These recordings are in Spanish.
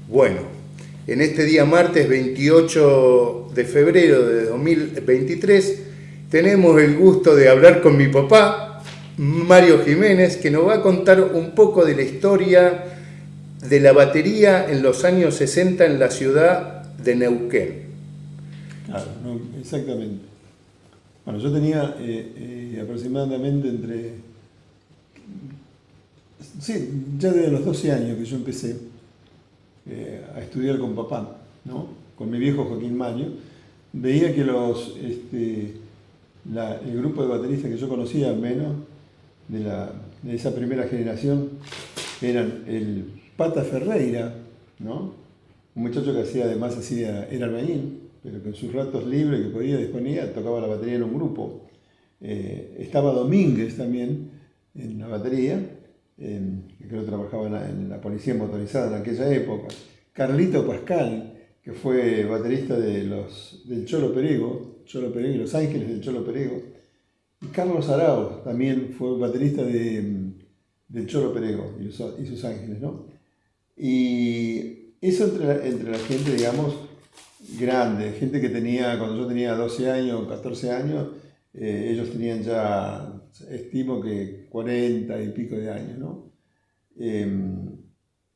Bueno, en este día martes 28 de febrero de 2023 tenemos el gusto de hablar con mi papá, Mario Jiménez, que nos va a contar un poco de la historia de la batería en los años 60 en la ciudad de Neuquén. Claro, no, exactamente. Bueno, yo tenía aproximadamente sí, ya desde los 12 años que yo empecé a estudiar con papá, ¿no? Con mi viejo Joaquín Mario. Veía que el grupo de bateristas que yo conocía, al menos, de esa primera generación, eran el Pata Ferreira, ¿no? Un muchacho que era albañil, pero que en sus ratos libres que disponía, tocaba la batería en un grupo. Estaba Domínguez también en la batería, que creo que trabajaba en la policía motorizada en aquella época. Carlito Pascal, que fue baterista del Cholo Perego y Los Ángeles del Cholo Perego. Y Carlos Arauz también fue baterista del Cholo Perego y sus Ángeles, ¿no? Y eso entre la gente, digamos, grande, gente que tenía, cuando yo tenía 12 años, 14 años, ellos tenían ya, estimo que 40 y pico de años, ¿no?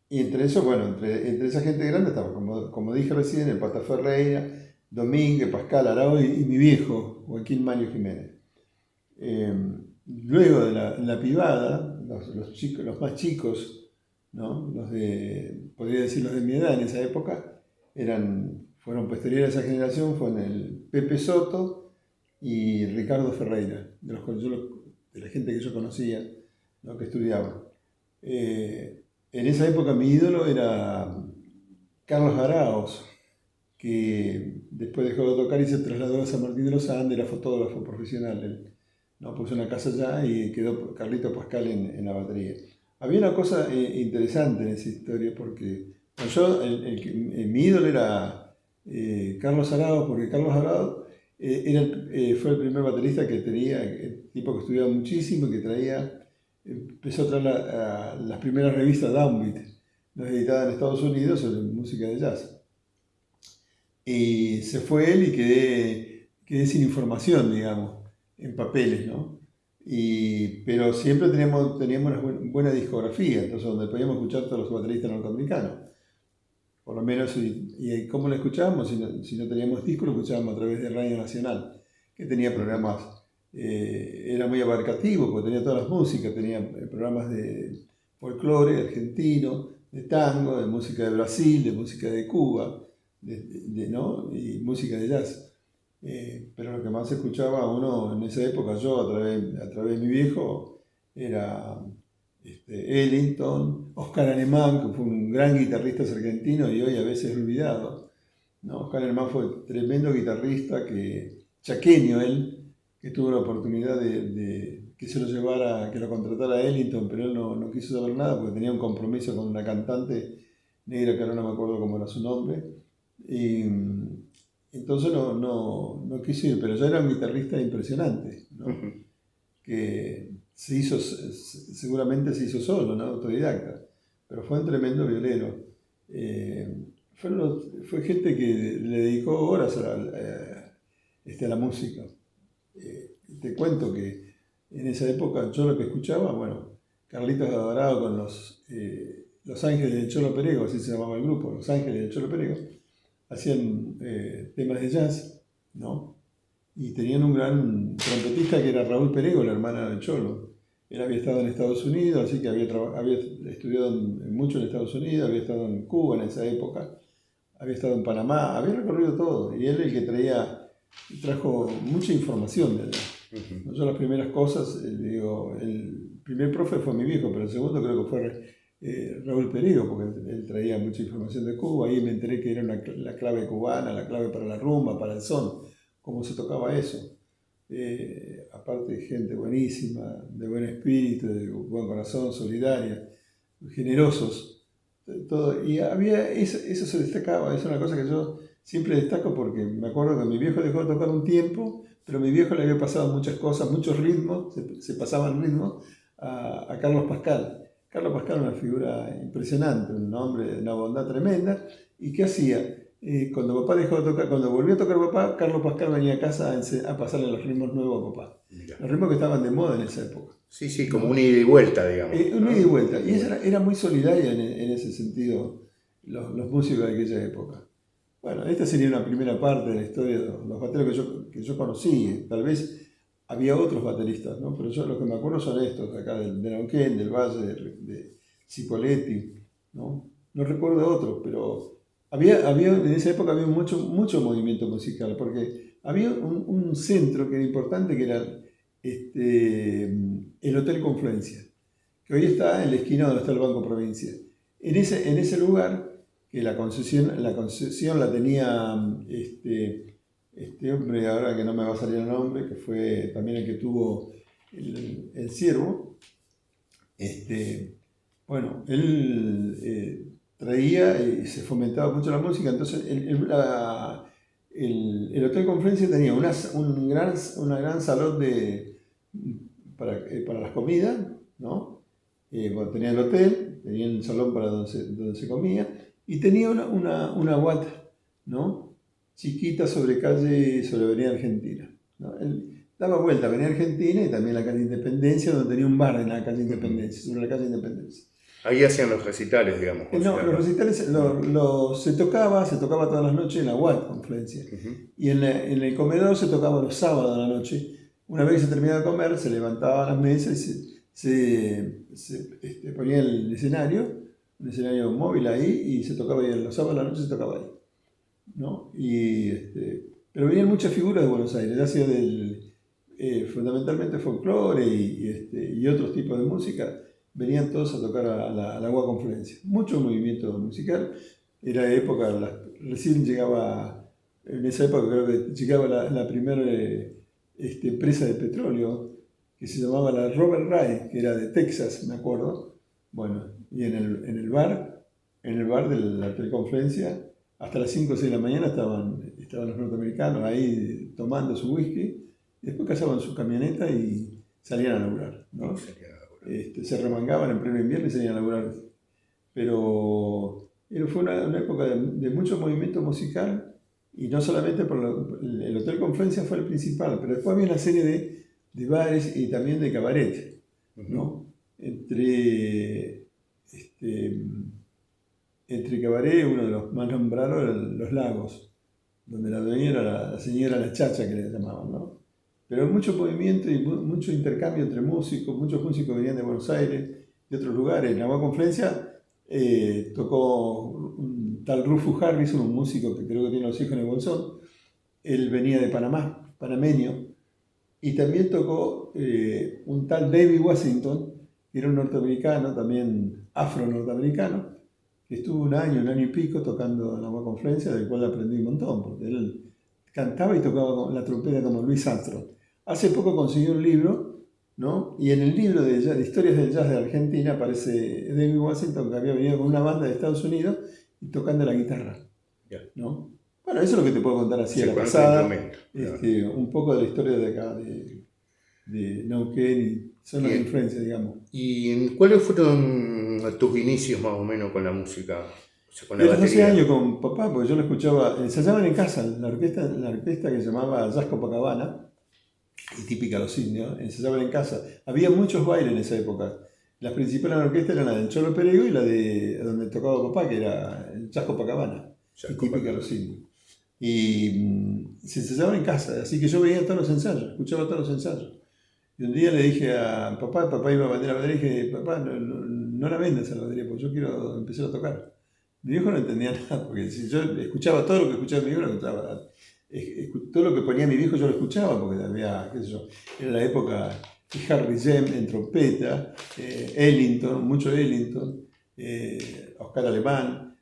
Y entre eso, bueno, entre esa gente grande estaba, como dije recién, el Pata Ferreira, Domínguez, Pascal Arau y mi viejo, Joaquín Mario Jiménez. Luego de la pibada, los más chicos, ¿no? Podría decir los de mi edad en esa época, fueron posteriores a esa generación, fueron el Pepe Soto y Ricardo Ferreira, de la gente que yo conocía, ¿no? Que estudiaba. En esa época mi ídolo era Carlos Arauz, que después dejó de tocar y se trasladó a San Martín de los Andes, era fotógrafo profesional. Él, ¿no? Puso una casa allá y quedó Carlito Pascal en la batería. Había una cosa interesante en esa historia porque mi ídolo era Carlos Arauz, porque Carlos Arauz fue el primer baterista que tenía, el tipo que estudiaba muchísimo y que empezó a traer las primeras revistas Downbeat, editadas en Estados Unidos sobre música de jazz. Y se fue él y quedé sin información, digamos, en papeles, ¿no? Pero siempre teníamos una buena discografía, entonces donde podíamos escuchar todos los bateristas norteamericanos. Por lo menos, ¿y cómo lo escuchábamos? Si no teníamos disco, lo escuchábamos a través de Radio Nacional, que tenía programas, era muy abarcativo, porque tenía todas las músicas, tenía programas de folclore argentino, de tango, de música de Brasil, de música de Cuba, ¿no? Y música de jazz. Pero lo que más escuchaba uno en esa época, yo a través de mi viejo, era Ellington, Oscar Alemán, que fue un gran guitarrista argentino y hoy a veces olvidado, ¿no? Oscar Alemán fue tremendo guitarrista, chaqueño él, que tuvo la oportunidad de que se lo llevara, que lo contratara a Ellington, pero él no quiso saber nada porque tenía un compromiso con una cantante negra que ahora no me acuerdo cómo era su nombre. Y entonces no quiso ir, pero ya era un guitarrista impresionante, ¿no? Que seguramente se hizo solo, ¿no? Autodidacta, pero fue un tremendo violero. Fue gente que le dedicó horas a la música. Te cuento que en esa época yo lo que escuchaba, bueno, Carlitos Adorado con Los Ángeles del Cholo Perego, así se llamaba el grupo, Los Ángeles del Cholo Perego, hacían temas de jazz, ¿no? Y tenían un gran trompetista que era Raúl Perego, la hermana del Cholo. Él había estado en Estados Unidos, así que había estudiado mucho en Estados Unidos, había estado en Cuba en esa época, había estado en Panamá, había recorrido todo. Y él el que trajo mucha información de allá. Uh-huh. Yo las primeras cosas, el primer profe fue mi viejo, pero el segundo creo que fue Raúl Perego, porque él traía mucha información de Cuba. Ahí me enteré que era la clave cubana, la clave para la rumba, para el son, cómo se tocaba eso. Aparte gente buenísima, de buen espíritu, de buen corazón, solidaria, generosos, todo. Y eso se destacaba, es una cosa que yo siempre destaco porque me acuerdo que mi viejo dejó de tocar un tiempo, pero a mi viejo le había pasado muchas cosas, muchos ritmos, se pasaban ritmos a Carlos Pascal. Carlos Pascal era una figura impresionante, un hombre de una bondad tremenda. ¿Y qué hacía? Cuando papá dejó de tocar, cuando volvió a tocar papá, Carlos Pascal venía a casa a pasarle los ritmos nuevos a papá. Mira. Los ritmos que estaban de moda en esa época. Sí, sí, como un ida y vuelta, digamos. Un ida y vuelta. Y ella era muy solidaria en ese sentido, los músicos de aquella época. Bueno, esta sería una primera parte de la historia de los bateristas que yo conocí. Tal vez había otros bateristas, ¿no? Pero yo los que me acuerdo son estos, de acá de Neuquén, del Valle, de Cipolletti, ¿no? No recuerdo otros, pero en esa época había mucho movimiento musical, porque había un centro que era importante, que era el Hotel Confluencia, que hoy está en la esquina donde está el Banco Provincia. En ese lugar, que la concesión la tenía este hombre, ahora que no me va a salir el nombre, que fue también el que tuvo el Ciervo. Bueno, él traía y se fomentaba mucho la música, entonces el Hotel Confluencia tenía un gran salón para las comidas, ¿no? Bueno, tenía el hotel, tenía el salón para donde se comía, y tenía una guata, ¿no? Chiquita sobre Avenida Argentina, ¿no? Él daba vuelta a Avenida Argentina y también la calle Independencia, donde tenía un bar en la calle Independencia, sobre la calle Independencia. Ahí hacían los recitales, digamos. No, los recitales se tocaba todas las noches en la UAT Confluencia. Y en el comedor se tocaba los sábados a la noche. Una vez que se terminaba de comer, se levantaban las mesas y se ponía un escenario móvil ahí, y se tocaba ahí. Los sábados a la noche se tocaba ahí, ¿no? Pero venían muchas figuras de Buenos Aires, ya sea fundamentalmente folclore y otros tipos de música. Venían todos a tocar a la UAT Confluencia. Mucho movimiento musical. Era época, recién llegaba, en esa época creo que llegaba la primera empresa de petróleo, que se llamaba la Robert Ray, que era de Texas, me acuerdo. Bueno, y en el bar del Hotel Confluencia, hasta las 5 o 6 de la mañana estaban los norteamericanos ahí tomando su whisky, y después cazaban su camioneta y salían a laburar, ¿no? Se remangaban en pleno invierno y salían a laburar. Pero fue una época de mucho movimiento musical, y no solamente el Hotel Confluencia fue el principal, pero después había una serie de bares y también de cabaret, ¿no? Entre cabaret, uno de los más nombrados era Los Lagos, donde la dueña era la señora La Chacha, que le llamaban, ¿no? Pero mucho movimiento y mucho intercambio entre músicos. Muchos músicos venían de Buenos Aires, de otros lugares. En la UAT Confluencia tocó un tal Rufus Harrison, un músico que creo que tiene los hijos en el Bolsón. Él venía de Panamá, panameño. Y también tocó un tal David Washington, que era un norteamericano, también afro-norteamericano, que estuvo un año y pico tocando en la UAT Confluencia, del cual aprendí un montón, porque él cantaba y tocaba la trompeta como Louis Armstrong. Hace poco consiguió un libro, ¿no? Y en el libro de historias del jazz de Argentina aparece David Washington, que había venido con una banda de Estados Unidos y tocando la guitarra, ¿no? Bueno, eso es lo que te puedo contar así a la pasada. Un poco de la historia de acá, de Neuquén y zona de influencia, digamos. ¿Y cuáles fueron tus inicios más o menos con la música? O sea, con la batería. batería. 12 años con papá, porque yo lo escuchaba, ensayaban en casa, la orquesta que se llamaba Jazz Copacabana, y típica los indios, ensayaban en casa. Había muchos bailes en esa época. Las principales orquestas eran la del Cholo Perego y la de donde tocaba papá, que era el Jazz Copacabana, y típica los indios. Y se ensayaban en casa, así que yo veía todos los ensayos, escuchaba todos los ensayos. Y un día le dije a papá iba a vender la batería, y dije, papá, no la vendas a la batería, porque yo quiero empezar a tocar. Mi viejo no entendía nada, porque si yo escuchaba todo lo que escuchaba mi viejo, lo escuchaba. Todo lo que ponía mi viejo yo lo escuchaba, porque había, qué sé yo, era la época de Harry James en trompeta, Ellington, mucho Ellington, Oscar Alemán,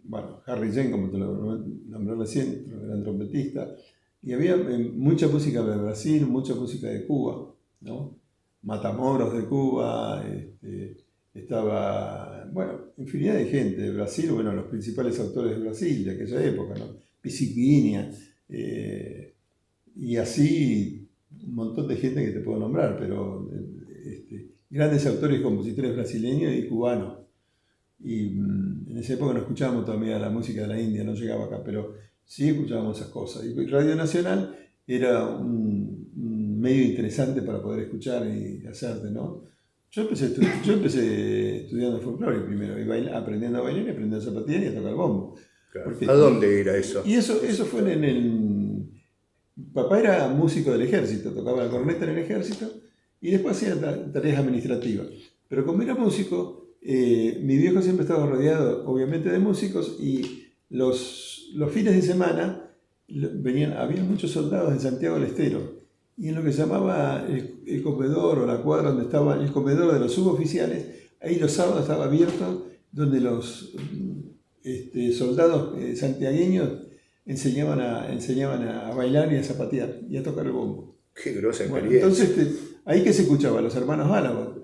bueno, Harry James, como te lo nombré recién, gran trompetista, y había mucha música de Brasil, mucha música de Cuba, ¿no? Matamoros de Cuba, estaba, bueno, infinidad de gente de Brasil, bueno, los principales autores de Brasil de aquella época, ¿no? Pisiquinha, y así un montón de gente que te puedo nombrar, pero grandes autores y compositores brasileños y cubanos. Y en esa época no escuchábamos todavía la música de la India, no llegaba acá, pero sí escuchábamos esas cosas. Y Radio Nacional era un medio interesante para poder escuchar y hacerte, ¿no? Yo empecé estudiando folclore primero, y aprendiendo a bailar y aprendiendo a zapatillas y a tocar bombo. Claro. ¿A dónde era eso? Y eso fue en el... Papá era músico del ejército, tocaba la corneta en el ejército y después hacía tareas administrativas. Pero como era músico, mi viejo siempre estaba rodeado, obviamente, de músicos, y los fines de semana había muchos soldados en Santiago del Estero. Y en lo que se llamaba el comedor o la cuadra donde estaba el comedor de los suboficiales, ahí los sábados estaba abierto, donde los soldados santiagueños enseñaban a bailar y a zapatear y a tocar el bombo. Qué grosa experiencia. Entonces, ahí que se escuchaba, los hermanos Ábalos.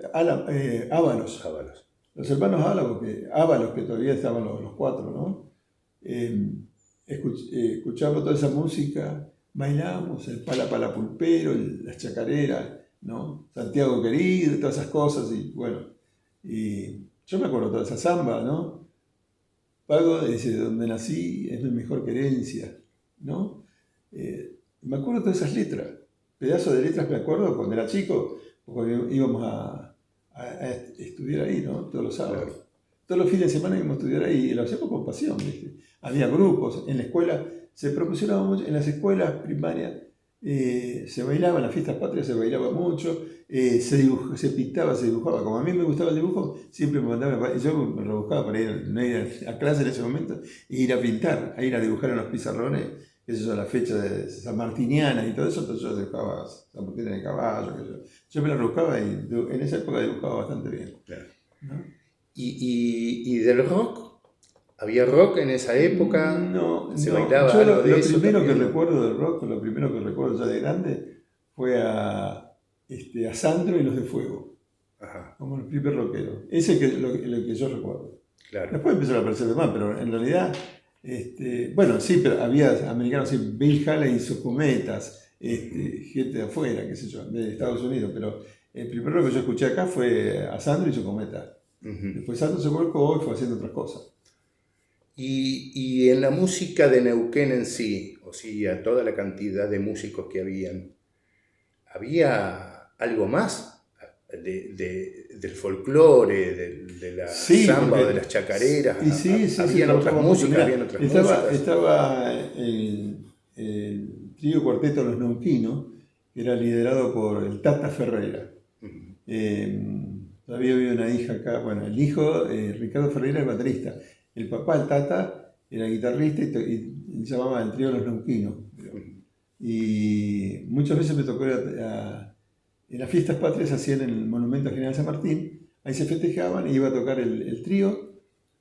Los hermanos Ábalos, que todavía estaban los cuatro, ¿no? Escuchábamos toda esa música, bailábamos el pala pala pulpero, las chacareras, ¿no? Santiago querido, todas esas cosas, y bueno, y yo me acuerdo de toda esa samba, ¿no? Pago dice, donde nací es mi mejor querencia, ¿no? Me acuerdo de todas esas letras, pedazos de letras me acuerdo cuando era chico, porque íbamos a estudiar ahí, ¿no? Todos los sábados. Todos los fines de semana íbamos a estudiar ahí y lo hacíamos con pasión, ¿viste? Había grupos, en la escuela se promocionaba mucho, en las escuelas primarias se bailaba, en las fiestas patrias se bailaba mucho, se pintaba, se dibujaba. Como a mí me gustaba el dibujo, siempre me mandaban, yo me rebuscaba para no ir a clase en ese momento, e ir a pintar, a ir a dibujar en los pizarrones, eso es la fecha de San Martiniana y todo eso. Entonces yo dibujaba San Martín en el caballo, yo me la rebuscaba y en esa época dibujaba bastante bien. Claro. ¿No? ¿Y del rock? ¿Había rock en esa época? ¿Se bailaba yo algo de lo eso primero también? que recuerdo del rock, lo primero que recuerdo ya de grande, fue a Sandro y los de Fuego. Ajá. Como el primer rockero. Ese es lo que yo recuerdo. Claro. Después empezaron a aparecer demás, pero en realidad, bueno, sí, pero había americanos, sí, Bill Haley y sus cometas, gente de afuera, qué sé yo, de Estados Unidos, pero el primer rock que yo escuché acá fue a Sandro y su cometa. Después Sandro se volcó y fue haciendo otras cosas. Y en la música de Neuquén en sí, o sea, toda la cantidad de músicos que ¿había algo más del folclore, de la samba, de las chacareras? ¿Habían otras músicas? Estaba el trío cuarteto Los Neuquinos, que era liderado por el Tata Ferreira. Todavía había una hija acá, bueno, el hijo, Ricardo Ferreira, es baterista. El papá, el Tata, era guitarrista y llamaba el trío Los Neuquinos. Y muchas veces me tocó en las fiestas patrias, hacían en el Monumento General San Martín, ahí se festejaban y iba a tocar el trío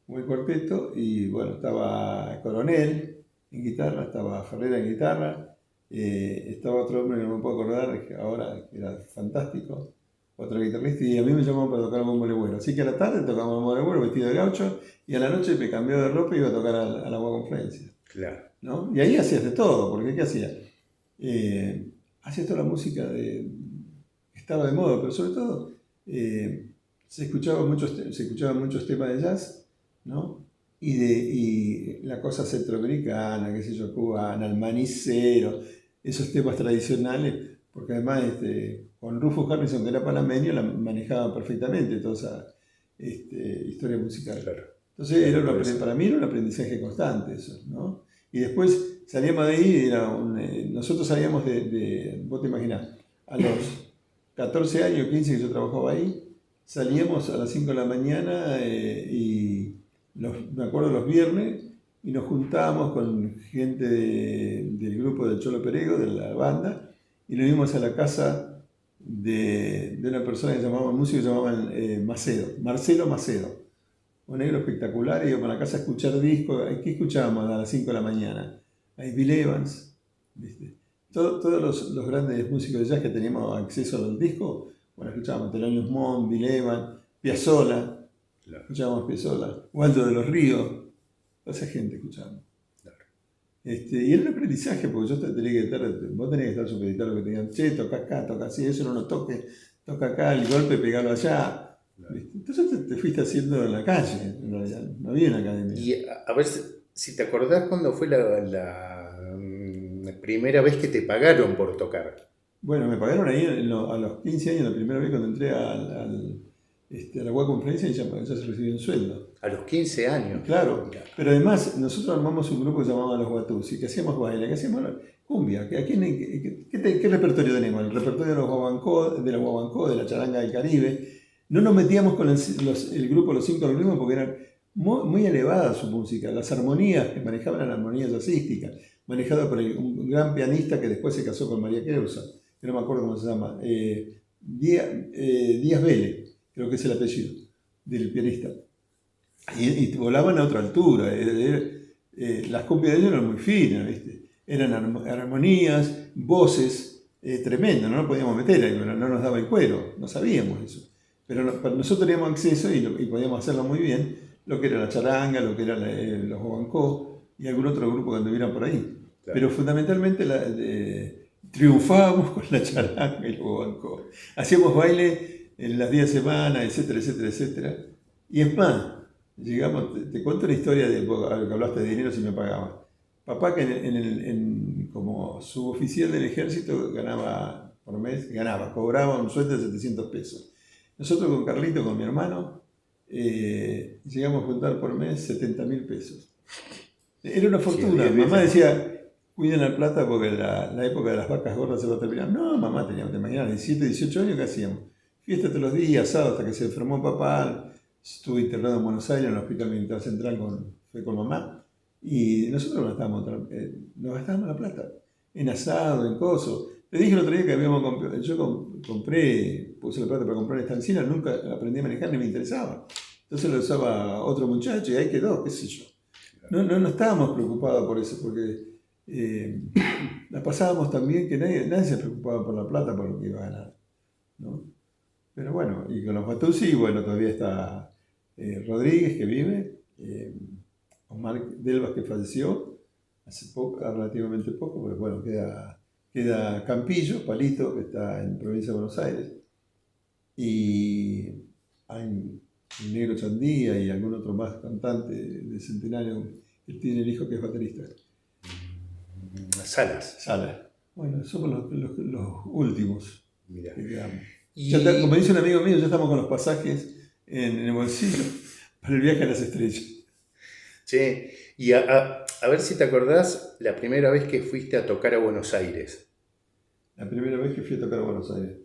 o el cuarteto, y bueno, estaba Coronel en guitarra, estaba Ferreira en guitarra, estaba otro hombre que no me puedo acordar ahora, que era fantástico, otro guitarrista, y a mí me llamaban para tocar bombo legüero. Así que a la tarde tocaba bombo legüero vestido de gaucho, y a la noche me cambiaba de ropa y iba a tocar a la conferencia. Claro. ¿No? Y ahí hacías de todo, porque ¿qué hacía? Hacías toda la música que estaba de moda, pero sobre todo se escuchaban muchos temas de jazz, ¿no? Y la cosa centroamericana, qué sé yo, cubana, el manicero, esos temas tradicionales, porque además con Rufus Harrison, que era panameño, la manejaba perfectamente toda esa historia musical. Claro. Entonces para mí era un aprendizaje constante eso, ¿no? Y después salíamos de ahí, nosotros salíamos vos te imaginás, a los 14 años, 15 que yo trabajaba ahí, salíamos a las 5 de la mañana me acuerdo los viernes, y nos juntábamos con gente del grupo del Cholo Perego, de la banda, y nos íbamos a la casa de una persona que un músico que se llamaba Marcelo Macedo, un negro espectacular, y íbamos a la casa a escuchar discos. ¿Qué escuchábamos a las 5 de la mañana? Ahí Bill Evans, ¿viste? Todos los grandes músicos de jazz que teníamos acceso al disco, bueno, escuchábamos Thelonious Monk, Bill Evans, Piazzolla, claro. Escuchábamos Piazzolla, Waldo de los Ríos, toda esa gente escuchábamos. Claro. Y era un aprendizaje, porque vos tenías que estar supeditado a lo que te digan, che, toca acá, toca así, eso no lo toques, toca acá, el golpe, pegalo allá. ¿Viste? Entonces te fuiste haciendo en la calle, en realidad, no había una academia. Y a ver si te acordás cuándo fue la primera vez que te pagaron por tocar. Bueno, me pagaron ahí a los 15 años, la primera vez cuando entré a la web conferencia y ya se recibió un sueldo. A los 15 años. Claro, Mirá. pero además nosotros armamos un grupo que se llamaba Los Guatusi, que hacíamos baile, que hacíamos cumbia. ¿Qué repertorio tenemos? El repertorio de los guaguancó, de la guaguancó, de la charanga del Caribe. No nos metíamos con el grupo Los Cinco del Ritmo porque eran muy elevada su música. Las armonías que manejaban eran armonías jazzísticas, manejada por un gran pianista que después se casó con María Creusa, que no me acuerdo cómo se llama, Díaz Vélez, creo que es el apellido del pianista. Y volaban a otra altura. Las cumbias de ellos eran muy finas, ¿viste? Eran armonías, voces tremendas, no nos podíamos meter ahí, no nos daba el cuero, no sabíamos eso. Pero nosotros teníamos acceso y podíamos hacerlo muy bien, lo que era la charanga, lo que era los guaguancó y algún otro grupo que anduviera por ahí. Claro. Pero fundamentalmente triunfábamos con la charanga y los guaguancó. Hacíamos baile en las 10 semanas, etcétera, etcétera, etcétera. Y es más, llegamos, te cuento una historia de que hablaste de dinero si me pagaban. Papá, que como suboficial del ejército ganaba por mes, cobraba un sueldo de 700 pesos. Nosotros con Carlito, con mi hermano, llegamos a juntar por mes 70.000 pesos. Era una fortuna. Sí, mamá decía, cuiden la plata porque la época de las vacas gordas se va a terminar. No, mamá, teníamos, te imaginas, 17, 18 años, ¿qué hacíamos? Fiesta todos los días, asado, hasta que se enfermó papá. Estuve internado en Buenos Aires, en el Hospital Militar Central, fue con mamá. Y nosotros nos gastábamos la plata en asado, en coso. Te dije el otro día que yo puse la plata para comprar estancina, nunca aprendí a manejar ni me interesaba. Entonces lo usaba otro muchacho y ahí quedó, qué sé yo. No estábamos preocupados por eso, porque la pasábamos tan bien que nadie se preocupaba por la plata, por lo que iba a ganar, ¿no? Pero bueno, y con los Guatusi, bueno, todavía está Rodríguez, que vive, Omar Delvas, que falleció hace relativamente poco, pero bueno, queda Campillo, Palito, que está en provincia de Buenos Aires, y hay el Negro Chandía y algún otro más cantante de Centenario que tiene el hijo que es baterista. Salas. Bueno, somos los últimos. Mirá. Que quedamos. Como dice un amigo mío, ya estamos con los pasajes en el bolsillo para el viaje a las estrellas. Sí, y a ver si te acordás la primera vez que fuiste a tocar a Buenos Aires. La primera vez que fui a tocar a Buenos Aires.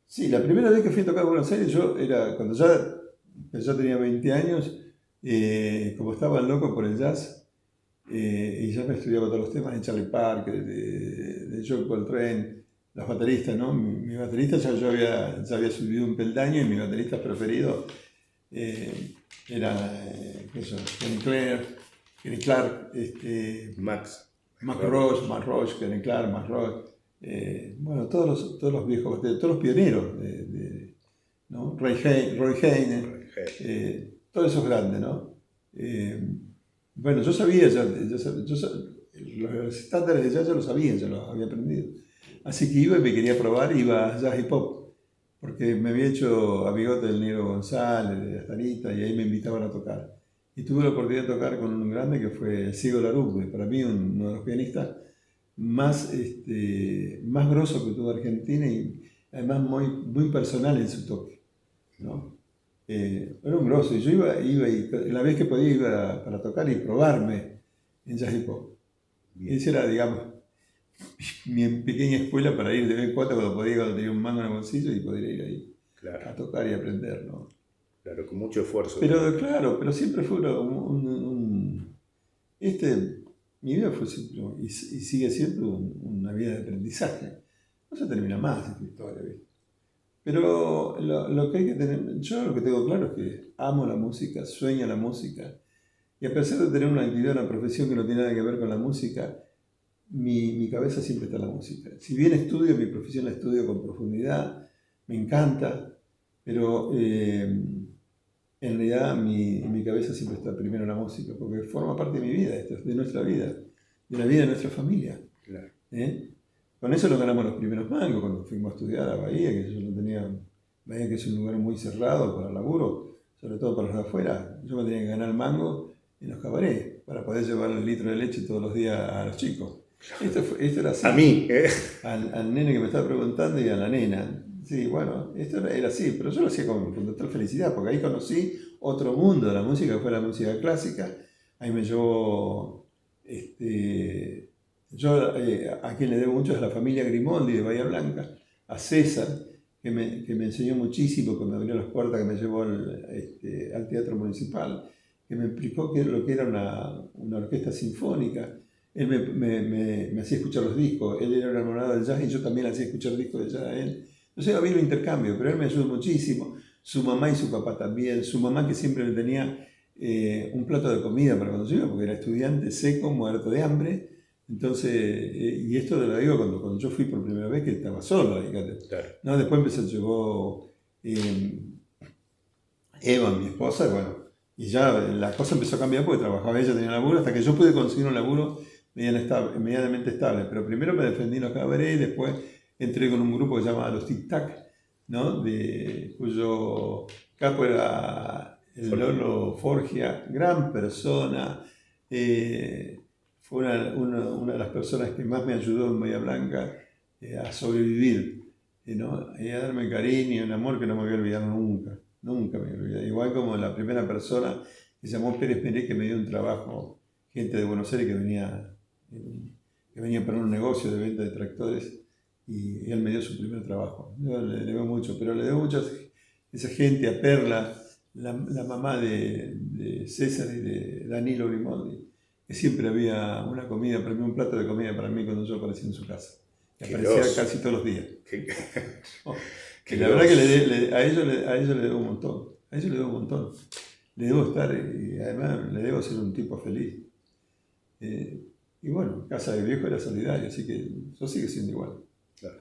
Sí, la primera vez que fui a tocar a Buenos Aires, yo era cuando ya tenía 20 años, como estaba loco por el jazz, y ya me estudiaba todos los temas de Charlie Parker, de John Coltrane, los bateristas, ¿no? Mi baterista ya había subido un peldaño y mi baterista preferido era Kenny Clark, Max Roach, Kenny Clark, Max Roach, bueno, todos los viejos bateristas, todos los pioneros, ¿no? Roy Haynes, todos esos grandes, ¿no? Bueno, yo sabía, los estándares de jazz ya los sabía, ya los había aprendido. Así que iba y me quería probar, iba a jazz y pop, porque me había hecho amigote del Negro González, de Astanita, y ahí me invitaban a tocar. Y tuve la oportunidad de tocar con un grande que fue Sigo Larousse, que para mí uno de los pianistas más grosso que tuvo Argentina y además muy personal en su toque, ¿no? Era un grosso, y yo iba y la vez que podía iba para tocar y probarme en jazz y pop. Y esa era, digamos, mi pequeña escuela para ir de vez en cuando cuando tenía un mango en el bolsillo y poder ir ahí, claro, a tocar y aprender, ¿no? Claro, con mucho esfuerzo. Pero siempre fue mi vida fue siempre, y sigue siendo una vida de aprendizaje. No se termina más esta historia, ¿viste? Pero lo que hay que tener, yo lo que tengo claro es que amo la música, sueño la música, y a pesar de tener una actividad, una profesión que no tiene nada que ver con la música, mi cabeza siempre está en la música. Si bien estudio, mi profesión la estudio con profundidad, me encanta, pero en realidad mi cabeza siempre está primero en la música, porque forma parte de mi vida, de nuestra vida, de la vida de nuestra familia. Claro. Con eso nos ganamos los primeros mangos cuando fuimos a estudiar a Bahía, que yo no tenía veían que es un lugar muy cerrado para el laburo, sobre todo para los de afuera. Yo me tenía que ganar el mango en los cabarets para poder llevar el litro de leche todos los días a los chicos. Esto era así. A mí, Al nene que me estaba preguntando y a la nena. Sí, bueno, esto era así, pero yo lo hacía con total felicidad, porque ahí conocí otro mundo de la música, que fue la música clásica. Ahí me llevó, yo a quien le debo mucho es a la familia Grimaldi de Bahía Blanca, a César, que me enseñó muchísimo, que me abrió las puertas, que me llevó al Teatro Municipal, que me explicó lo que era una orquesta sinfónica. Él me hacía escuchar los discos, él era enamorado del jazz y yo también le hacía escuchar discos de jazz a él. No sé, había un intercambio, pero él me ayudó muchísimo. Su mamá y su papá también. Su mamá que siempre le tenía un plato de comida para cuando yo iba, porque era estudiante seco, muerto de hambre. Entonces, y esto te lo digo cuando yo fui por primera vez, que estaba solo, fíjate. claro. No, después llegó Eva, mi esposa, bueno, y ya la cosa empezó a cambiar porque trabajaba ella, tenía laburo, hasta que yo pude conseguir un laburo medianamente estable. Pero primero me defendí en los cabarets, después entré con un grupo que se llamaba Los Tic Tac, ¿no? Cuyo capo era el Lolo Forgia, gran persona. Fue una de las personas que más me ayudó en Bahía Blanca a sobrevivir, ¿no? A darme cariño y un amor que no me voy a olvidar nunca. Nunca me voy a olvidar. Igual como la primera persona que se llamó Pérez Meré, que me dio un trabajo, gente de Buenos Aires que venía para un negocio de venta de tractores y él me dio su primer trabajo. Yo le debo mucho, pero le debo mucho a esa gente, a Perla, la mamá de César y de Danilo Grimaldi, que siempre había una comida para mí, un plato de comida para mí cuando yo aparecía en su casa. Que aparecía casi todos los días. Que la verdad que a ellos le debo un montón. A ellos le debo un montón. Le debo estar y además le debo ser un tipo feliz. Y bueno, casa de viejo era solidaria, así que eso sigue siendo igual. Claro.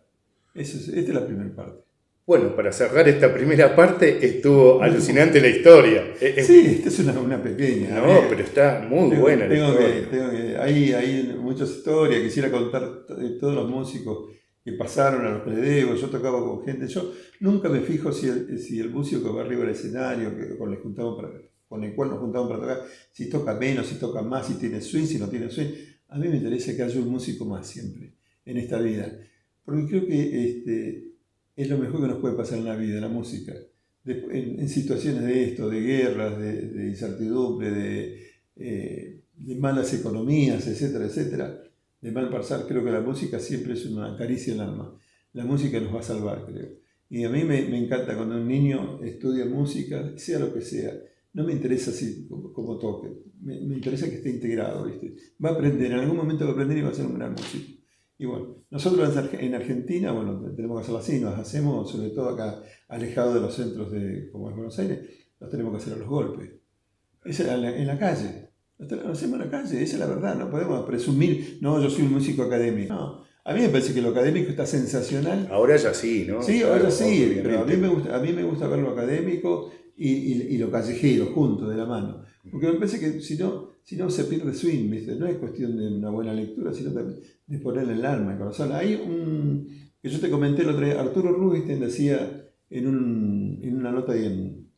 Esta es la primera parte. Bueno, para cerrar esta primera parte estuvo alucinante la historia. Sí, esta es una pequeña. No, pero está muy buena la historia. Hay muchas historias, quisiera contar todos los músicos que pasaron a los predegos. Yo tocaba con gente, yo nunca me fijo si el músico que va arriba del escenario, con el cual nos juntamos para tocar, si toca menos, si toca más, si tiene swing, si no tiene swing. A mí me interesa que haya un músico más siempre en esta vida, porque creo que es lo mejor que nos puede pasar en la vida, la música. En situaciones de esto, de guerras, de incertidumbre, de malas economías, etcétera, etcétera, de mal pasar, creo que la música siempre es una caricia al alma. La música nos va a salvar, creo. Y a mí me encanta cuando un niño estudia música, sea lo que sea. No me interesa así como toque, me interesa que esté integrado, ¿viste? Va a aprender, en algún momento va a aprender y va a ser un gran músico. Y bueno, nosotros en Argentina, bueno, tenemos que hacerlo así, nos hacemos, sobre todo acá, alejados de los centros como es Buenos Aires, los tenemos que hacer a los golpes. En la calle, lo hacemos en la calle, esa es la verdad, no podemos presumir, no, yo soy un músico académico. No, a mí me parece que lo académico está sensacional. Ahora ya sí, ¿no? Sí, ahora sí, pero a mí me gusta ver lo académico y lo callejero juntos, de la mano. Porque me parece que si no se pierde swing, ¿viste? No es cuestión de una buena lectura, sino también de ponerle el alma, el corazón. Hay que yo te comenté el otro día, Arturo Rubinstein decía en una nota ahí en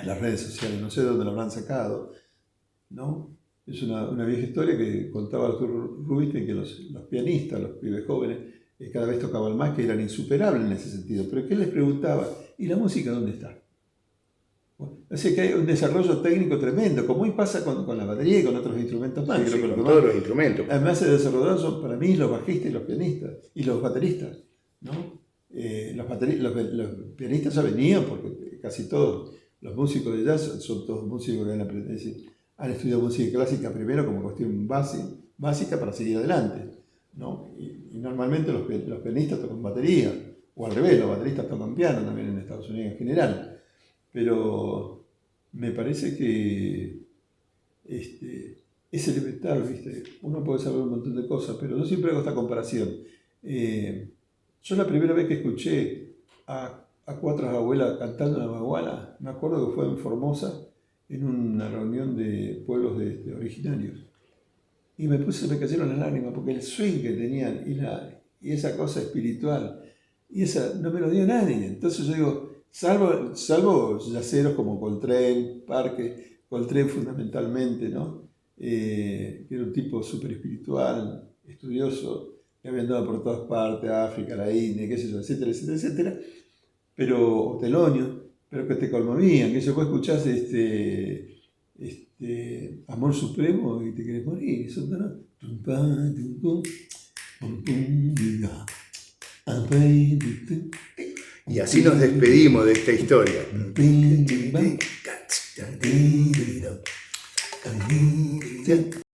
las redes sociales, no sé dónde lo habrán sacado, ¿no? Es una vieja historia que contaba Arturo Rubinstein que los pianistas, los pibes jóvenes, cada vez tocaban más, que eran insuperables en ese sentido. Pero que él les preguntaba, ¿y la música dónde está? Bueno, así que hay un desarrollo técnico tremendo, como hoy pasa con la batería y con otros instrumentos más. Sí, con todos los instrumentos. Además se desarrollaron son para mí los bajistas y los pianistas, y los bateristas, ¿no? Los pianistas ya venían, porque casi todos los músicos de jazz son todos músicos que han estudiado música clásica primero como cuestión básica para seguir adelante, ¿no? Y normalmente los pianistas tocan batería, o al revés, los bateristas tocan piano también en Estados Unidos en general. Pero me parece que es elemental, ¿viste? Uno puede saber un montón de cosas, pero yo siempre hago esta comparación. Yo la primera vez que escuché a cuatro abuelas cantando en la baguala, me acuerdo que fue en Formosa, en una reunión de pueblos originarios. Y me cayeron las lágrimas, porque el swing que tenían y esa cosa espiritual, y esa no me lo dio nadie. Entonces yo digo, Salvo yaceros como Coltrane, Parque, Coltrane fundamentalmente, ¿no? Que era un tipo súper espiritual, estudioso, que había andado por todas partes, África, la India, qué sé yo, etcétera, etcétera, etcétera. Pero, o Telonio, pero que te conmovían, que eso vos escuchás Amor Supremo y te querés morir. Eso, ¿no? Y así nos despedimos de esta historia.